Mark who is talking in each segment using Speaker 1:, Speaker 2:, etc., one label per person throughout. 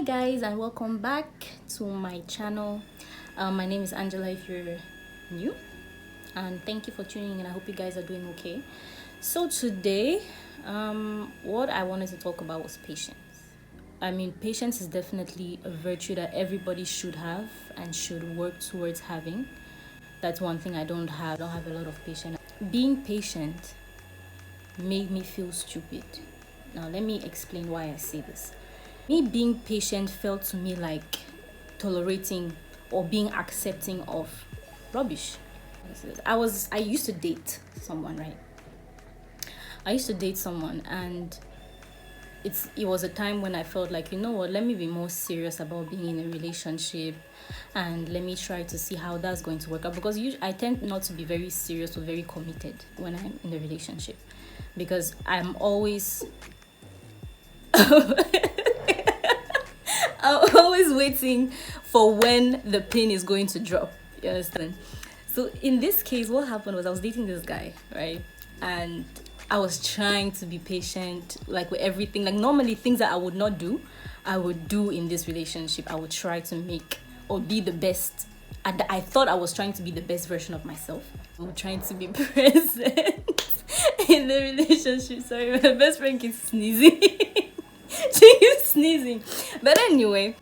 Speaker 1: Hi guys, and welcome back to my channel. My name is Angela if you're new, and thank you for tuning in. I hope you guys are doing okay. So today what I wanted to talk about was patience. I mean, patience is definitely a virtue that everybody should have and should work towards having. That's one thing I don't have. I don't have a lot of patience. Being patient made me feel stupid. Now let me explain why I say this. Me being patient felt to me like tolerating or being accepting of rubbish. I used to date someone, right? I used to date someone, and it was a time when I felt like, you know what, let me be more serious about being in a relationship, and let me try to see how that's going to work out, because I tend not to be very serious or very committed when I'm in a relationship, because I'm always I'm always waiting for when the pin is going to drop. You understand? So in this case, what happened was I was dating this guy, right? And I was trying to be patient, like with everything. Like normally things that I would not do, I would do in this relationship. I would try to make or be the best. And I thought I was trying to be the best version of myself. I was trying to be present in the relationship. Sorry, my best friend keeps sneezing. She keeps sneezing. But anyway,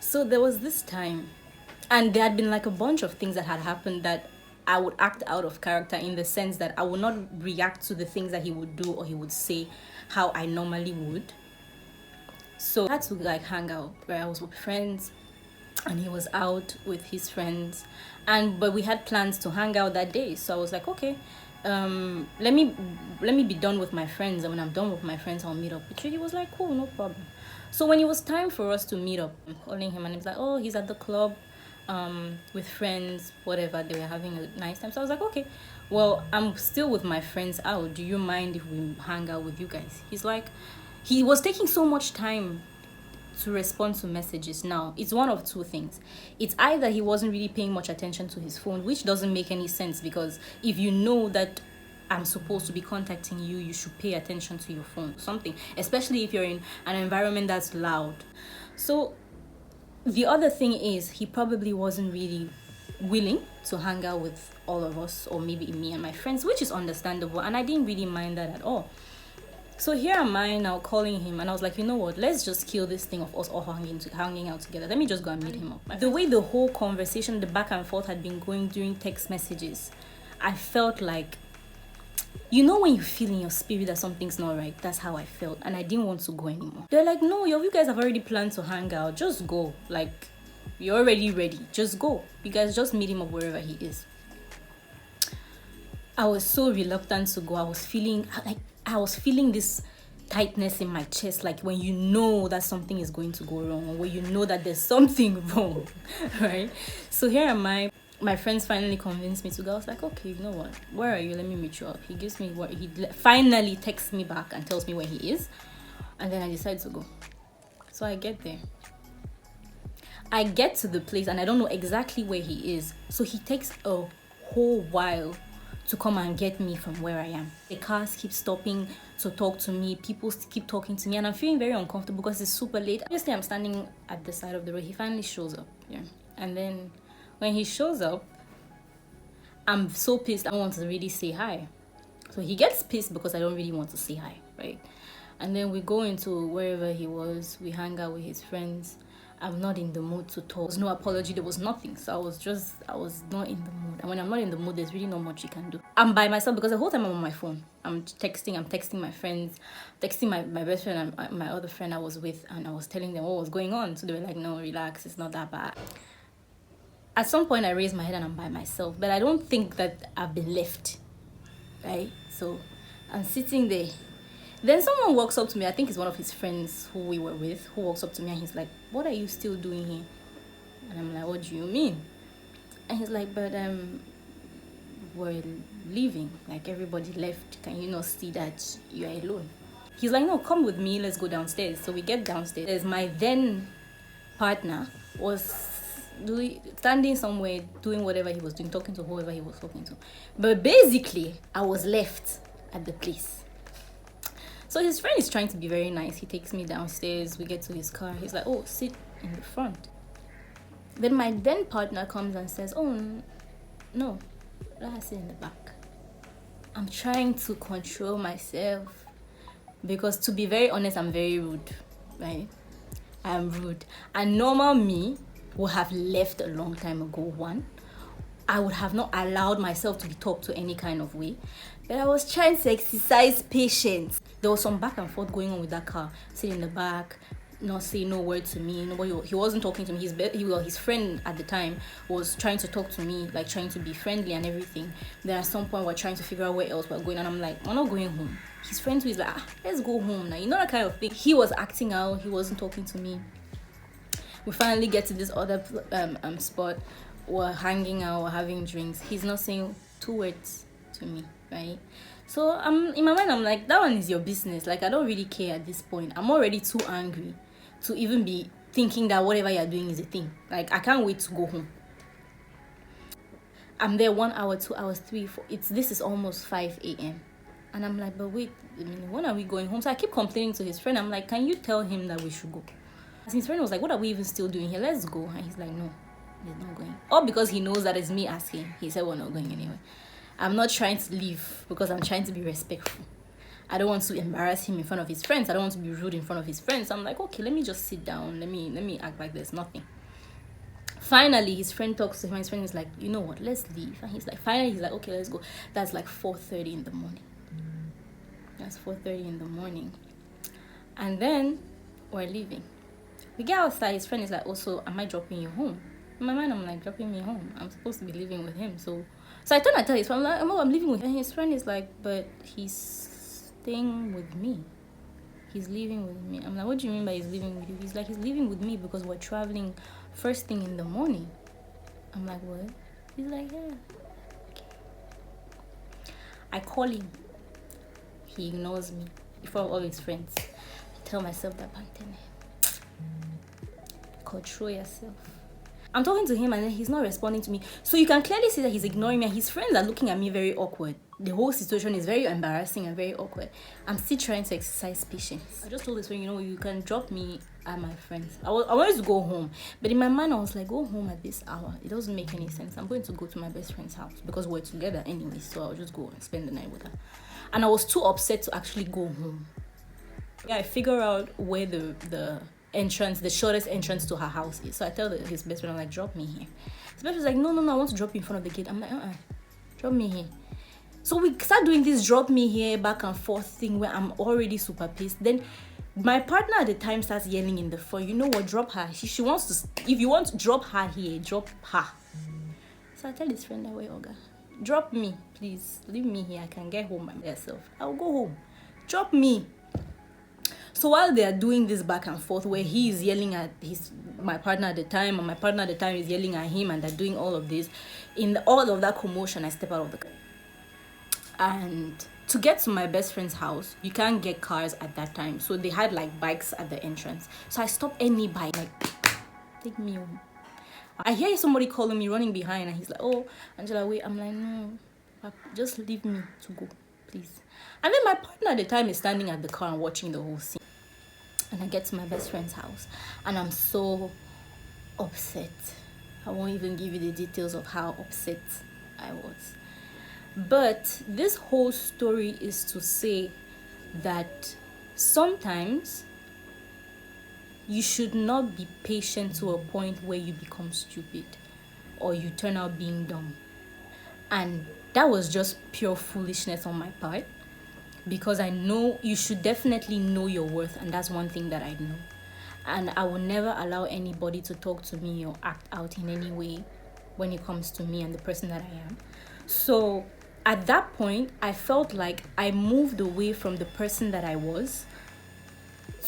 Speaker 1: so there was this time, and there had been like a bunch of things that had happened that I would act out of character, in the sense that I would not react to the things that he would do or he would say how I normally would. So I had to like hang out where I was with friends, and he was out with his friends, but we had plans to hang out that day. So I was like, okay, let me be done with my friends, and when I'm done with my friends, I'll meet up with you. He was like, cool, no problem. So when it was time for us to meet up, I'm calling him, and he's like, oh, he's at the club with friends, whatever, they were having a nice time. So I was like, okay, well, I'm still with my friends out, do you mind if we hang out with you guys? He's like, he was taking so much time to respond to messages. Now it's one of two things. It's either he wasn't really paying much attention to his phone, which doesn't make any sense, because if you know that I'm supposed to be contacting you, you should pay attention to your phone, something, especially if you're in an environment that's loud. So the other thing is, he probably wasn't really willing to hang out with all of us, or maybe me and my friends, which is understandable, and I didn't really mind that at all. So here am I now calling him, and I was like, you know what, let's just kill this thing of us all hanging out together. Let me just go and meet him up. The way the whole conversation, the back and forth had been going during text messages, I felt like, you know when you feel in your spirit that something's not right? That's how I felt, and I didn't want to go anymore. They're like, no, you guys have already planned to hang out. Just go. Like, you're already ready. Just go. You guys just meet him up wherever he is. I was so reluctant to go. I was feeling this tightness in my chest, like when you know that something is going to go wrong, or when you know that there's something wrong, right? So here am I. My friends finally convinced me to go. I was like, okay, you know what? Where are you? Let me meet you up. He gives me what he finally texts me back and tells me where he is, and then I decide to go. So I get there. I get to the place, and I don't know exactly where he is. So he takes a whole while to come and get me from where I am. The cars keep stopping to talk to me. People keep talking to me, and I'm feeling very uncomfortable because it's super late. Obviously, I'm standing at the side of the road. He finally shows up. Yeah, and then when he shows up, I'm so pissed. I don't want to really say hi. So he gets pissed because I don't really want to say hi, right? And then we go into wherever he was. We hang out with his friends. I'm not in the mood to talk. There was no apology. There was nothing. So I was not in the mood. And when I'm not in the mood, there's really not much you can do. I'm by myself because the whole time I'm on my phone. I'm texting my friends, texting my best friend and my other friend I was with, and I was telling them what was going on. So they were like, no, relax, it's not that bad. At some point, I raised my head and I'm by myself, but I don't think that I've been left, right? So I'm sitting there. Then someone walks up to me. I think it's one of his friends who we were with, who walks up to me and he's like, what are you still doing here? And I'm like, what do you mean? And he's like, but we're leaving. Like, everybody left. Can you not see that you're alone? He's like, no, come with me. Let's go downstairs. So we get downstairs. My then partner was standing somewhere doing whatever he was doing, talking to whoever he was talking to. But basically, I was left at the place. So his friend is trying to be very nice. He takes me downstairs. We get to his car. He's like, oh, sit in the front. Then my then partner comes and says, oh, no, let her sit in the back. I'm trying to control myself because, to be very honest, I'm very rude, right? I'm rude. And normal me would have left a long time ago. One, I would have not allowed myself to be talked to any kind of way. But I was trying to exercise patience. There was some back and forth going on with that car. Sitting in the back, not saying no word to me. He wasn't talking to me. His friend at the time was trying to talk to me, like trying to be friendly and everything. Then at some point we're trying to figure out where else we're going, and I'm like, we're not going home. His friend too is like, let's go home now. You know, that kind of thing. He was acting out. He wasn't talking to me. We finally get to this other spot. We're hanging out, we're having drinks. He's not saying 2 words to me, right? So in my mind, I'm like, that one is your business. Like, I don't really care at this point. I'm already too angry to even be thinking that whatever you're doing is a thing. Like, I can't wait to go home. I'm there 1 hour, 2 hours, 3, 4. This is almost 5 a.m. And I'm like, but wait a minute, when are we going home? So I keep complaining to his friend. I'm like, can you tell him that we should go? And his friend was like, what are we even still doing here? Let's go. And he's like, no, he's not going. All because he knows that it's me asking. He said we're not going anyway. I'm not trying to leave because I'm trying to be respectful. I don't want to embarrass him in front of his friends. I don't want to be rude in front of his friends. So I'm like, okay, let me just sit down. Let me act like there's nothing. Finally, his friend talks to him. His friend is like, you know what? Let's leave. And he's like, okay, let's go. That's like 4:30 in the morning. That's 4:30 in the morning. And then we're leaving. We get outside. His friend is like, also, am I dropping you home? In my mind, I'm like, dropping me home. I'm supposed to be living with him. So I turn and tell his friend, I'm like, I'm living with him. And his friend is like, but he's staying with me. He's living with me. I'm like, what do you mean by he's living with you? He's like, he's living with me because we're traveling first thing in the morning. I'm like, what? He's like, yeah. Okay. I call him. He ignores me in front of all his friends. I tell myself that, control yourself. I'm talking to him and then he's not responding to me. So you can clearly see that he's ignoring me and his friends are looking at me very awkward. The whole situation is very embarrassing and very awkward. I'm still trying to exercise patience. I just told his friend, you can drop me at my friends. I wanted to go home. But in my mind, I was like, go home at this hour. It doesn't make any sense. I'm going to go to my best friend's house because we're together anyway. So I'll just go and spend the night with her. And I was too upset to actually go home. Yeah, I figure out where the shortest entrance to her house is. So I tell his best friend, I'm like, drop me here. His best friend is like, no, I want to drop you in front of the gate. I'm like, drop me here. So we start doing this drop me here back and forth thing where I'm already super pissed. Then my partner at the time starts yelling in the phone, you know what, drop her. She wants to, if you want to drop her here, drop her. So I tell his friend that way, Oga, drop me, please. Leave me here. I can get home by myself. I'll go home. Drop me. So while they are doing this back and forth where he is yelling at my partner at the time and my partner at the time is yelling at him and they're doing all of this, all of that commotion, I step out of the car. And to get to my best friend's house, you can't get cars at that time. So they had like bikes at the entrance. So I stop any bike, like, take me home. I hear somebody calling me, running behind, and he's like, oh, Angela, wait. I'm like, no, just leave me to go, please. And then my partner at the time is standing at the car and watching the whole scene. And I get to my best friend's house and I'm so upset. I won't even give you the details of how upset I was. But this whole story is to say that sometimes you should not be patient to a point where you become stupid or you turn out being dumb. And that was just pure foolishness on my part. Because I know you should definitely know your worth, and that's one thing that I know. And I will never allow anybody to talk to me or act out in any way when it comes to me and the person that I am. So at that point, I felt like I moved away from the person that I was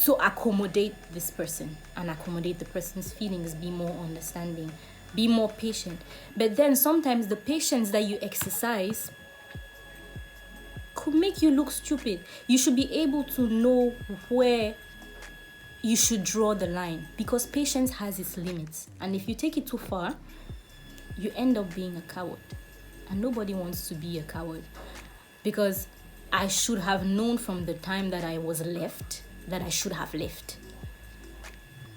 Speaker 1: to accommodate this person and accommodate the person's feelings, be more understanding, be more patient. But then sometimes the patience that you exercise could make you look stupid. You should be able to know where you should draw the line because patience has its limits. And if you take it too far, you end up being a coward. And nobody wants to be a coward because I should have known from the time that I was left that I should have left.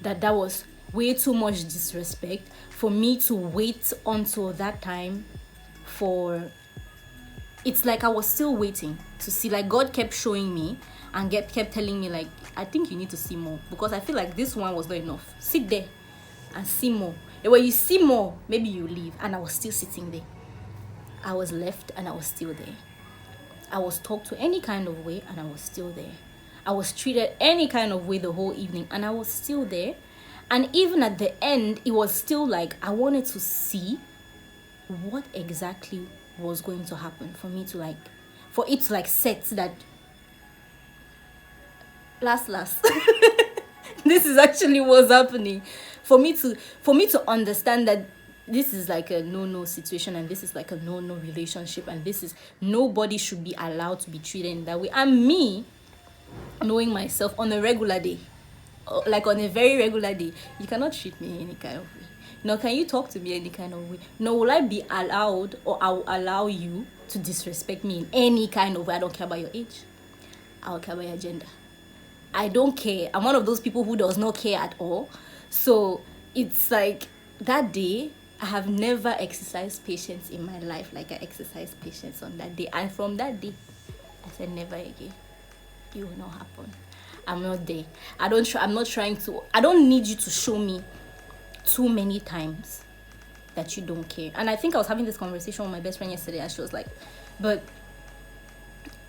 Speaker 1: That was way too much disrespect for me to wait until that time for... It's like I was still waiting to see, like God kept showing me and kept telling me, like, I think you need to see more, because I feel like this one was not enough. Sit there and see more. And when you see more, maybe you leave. And I was still sitting there. I was left and I was still there. I was talked to any kind of way and I was still there. I was treated any kind of way the whole evening and I was still there. And even at the end, it was still like I wanted to see what exactly was going to happen for me to like, for it to like set that last this is actually what's happening, for me to understand that this is like a no situation and this is like a no relationship, and this is, nobody should be allowed to be treated in that way. And me knowing myself on a regular day, like on a very regular day, you cannot treat me any kind of way. No, can you talk to me any kind of way? No, will I be allowed, or I will allow you to disrespect me in any kind of way? I don't care about your age. I don't care about your gender. I don't care. I'm one of those people who does not care at all. So it's like that day, I have never exercised patience in my life like I exercised patience on that day. And from that day, I said never again. It will not happen. I'm not there. I'm not trying to. I don't need you to show me too many times that you don't care. And I think I was having this conversation with my best friend yesterday, and she was like, but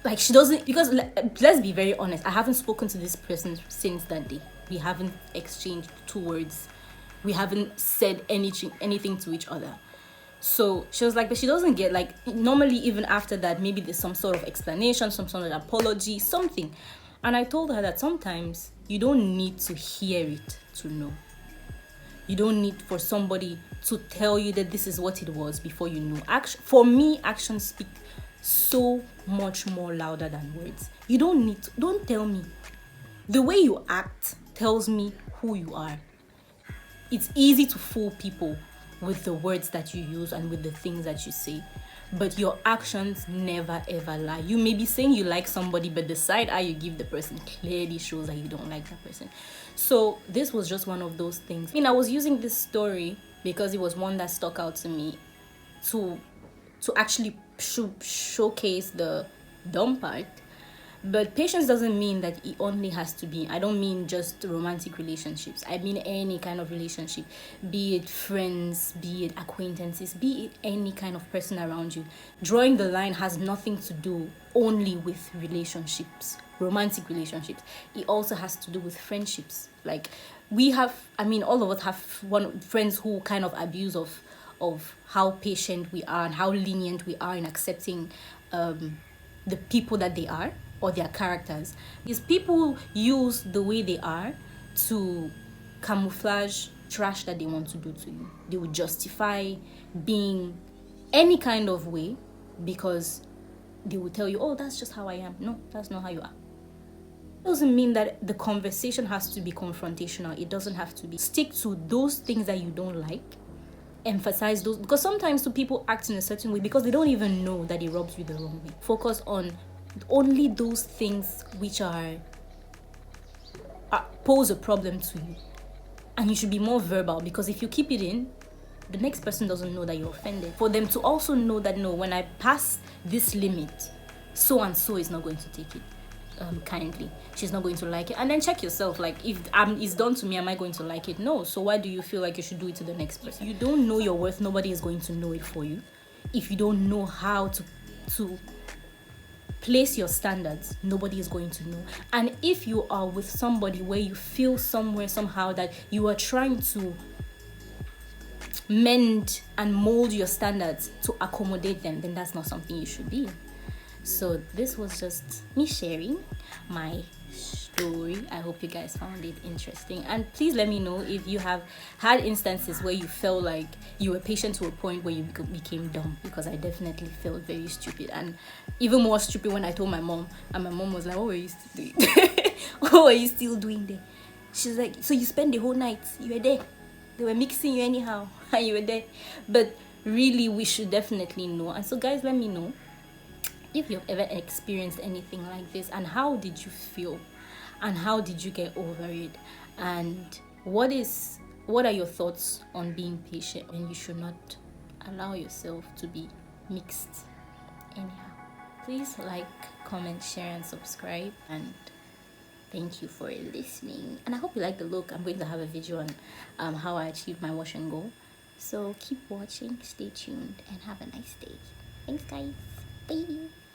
Speaker 1: like she doesn't, because let's be very honest, I haven't spoken to this person since that day. We haven't exchanged 2 words. We haven't said anything to each other. So she was like, but she doesn't get, like, normally even after that, maybe there's some sort of explanation, some sort of apology, something. And I told her that sometimes you don't need to hear it to know. You don't need for somebody to tell you that this is what it was before you know. For me, actions speak so much more louder than words. You don't need to, don't tell me. The way you act tells me who you are. It's easy to fool people with the words that you use and with the things that you say, but your actions never ever lie. You may be saying you like somebody, but the side eye you give the person clearly shows that you don't like that person. So this was just one of those things. I mean, I was using this story because it was one that stuck out to me to actually showcase the dumb part. But patience doesn't mean that it only has to be, I don't mean just romantic relationships. I mean any kind of relationship, be it friends, be it acquaintances, be it any kind of person around you. Drawing the line has nothing to do only with relationships, romantic relationships. It also has to do with friendships. Like we have, I mean, all of us have friends who kind of abuse of how patient we are and how lenient we are in accepting the people that they are, or their characters. These people use the way they are to camouflage trash that they want to do to you. They will justify being any kind of way because they will tell you, oh, that's just how I am. No, that's not how you are. It doesn't mean that the conversation has to be confrontational. It doesn't have to be. Stick to those things that you don't like. Emphasize those, because sometimes people act in a certain way because they don't even know that it rubs you the wrong way. Focus on only those things which pose a problem to you, and you should be more verbal, because if you keep it in, the next person doesn't know that you're offended. For them to also know that, no, when I pass this limit, so and so is not going to take it kindly, she's not going to like it. And then check yourself, like, if it's done to me, am I going to like it? No. So why do you feel like you should do it to the next person? If you don't know your worth, nobody is going to know it for you. If you don't know how to place your standards, nobody is going to know. And if you are with somebody where you feel somewhere, somehow, that you are trying to mend and mold your standards to accommodate them, then that's not something you should be in. So this was just me sharing my story. I hope you guys found it interesting, and please let me know if you have had instances where you felt like you were patient to a point where you became dumb, because I definitely felt very stupid, and even more stupid when I told my mom, and my mom was like, what were you still doing? What were you still doing there? She's like, so you spent the whole night, you were there, they were mixing you anyhow and you were there. But really, we should definitely know. And so guys, let me know if you've ever experienced anything like this, and how did you feel, and how did you get over it, and what are your thoughts on being patient, and you should not allow yourself to be mixed anyhow. Please like, comment, share, and subscribe, and thank you for listening. And I hope you like the look. I'm going to have a video on how I achieved my wash and go, so keep watching, stay tuned, and have a nice day. Thanks guys, bye.